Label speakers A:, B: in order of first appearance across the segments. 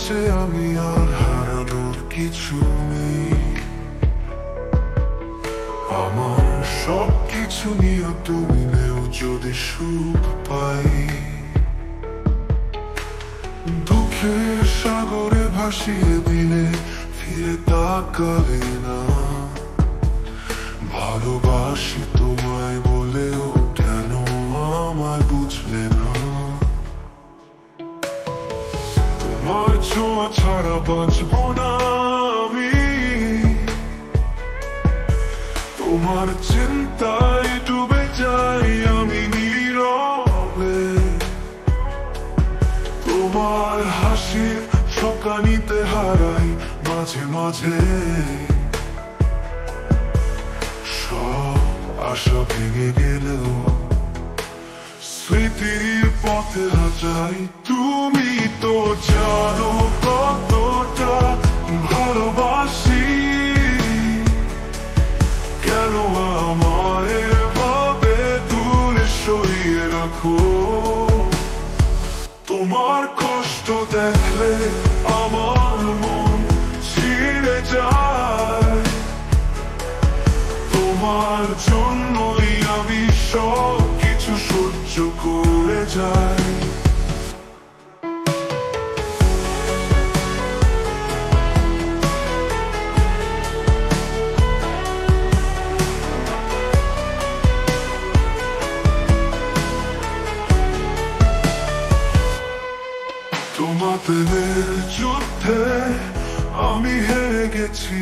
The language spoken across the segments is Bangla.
A: কাছে আমি আর হারানোর কিছু নেই। আমার সব কিছু নিয়ে তুমি নেও যদি সুখ পাই। দুঃখের সাগরে ভাসিয়ে দিলে ফিরে তাকালে না। ভালোবাসি তোমায় বলেও কেন আমায় বুঝলে না। তোমার ছোঁয়া ছাড়া বাঁচব না আমি। তোমার চিন্তায় ডুবে যাই আমি নীরবে। তোমার হাসির শোকানিতে হারাই মাঝে মাঝে। সব আশা ভেঙে গেলেও স্মৃতির পথে হাজাই। তুমি তো জানো কতটা ভালোবাসি। কেন আমায় এভাবে দূরে সরিয়ে রাখো। তোমার কষ্ট দেখলে আমার মন ছিঁড়ে যায়। তোমার জন্যই আমি সব কিছু সহ্য করে যাই। তোমার প্রেমের যুদ্ধে আমি হেরে গেছি।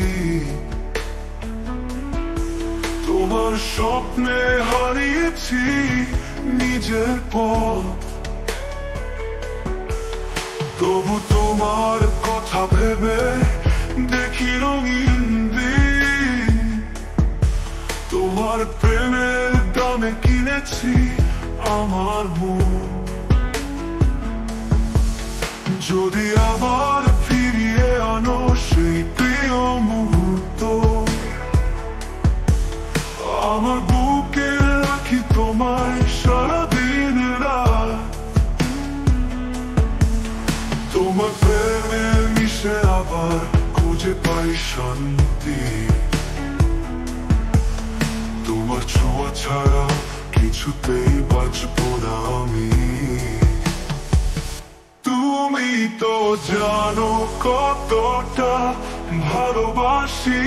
A: তোমার স্বপ্নে হারিয়েছি নিজের পথ। তবু তোমার কথা ভেবে দেখি রঙিন দিন। তোমার প্রেমের দামে কিনেছি আমার মন। যদি আবার ফিরিয়ে আনো সেই প্রিয় মুহূর্ত, আমার বুকে রাখি তোমায় সারাদিন রাত। তোমার প্রেমে মিশে আবার খুঁজে পাই শান্তি। তোমার ছোঁয়া ছাড়া কিছুতেই বাঁচব না আমি। তুমি তো জানো কতটা ভালোবাসি।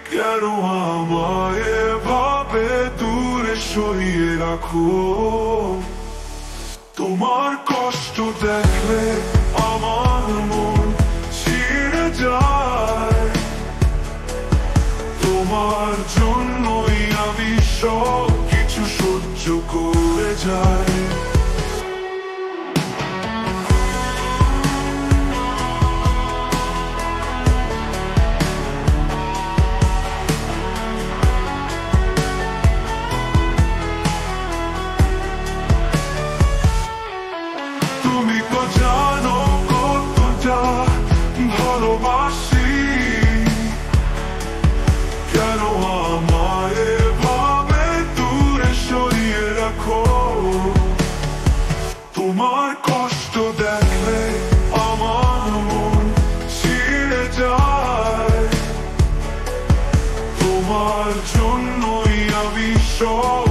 A: কেন আমায় এভাবে দূরে সরিয়ে রাখো। তোমার কষ্ট দেখলে আমার মন ছিঁড়ে যায়। তোমার জন্যই আমি সব কিছু সহ্য করে যাই। তুমি তো জানো কতটা ভালোবাসি। কেন আমায় এভাবে দূরে সরিয়ে রাখো। তোমার কষ্ট দেখলে আমার মন ছিঁড়ে যায়। তোমার জন্যই আমি সব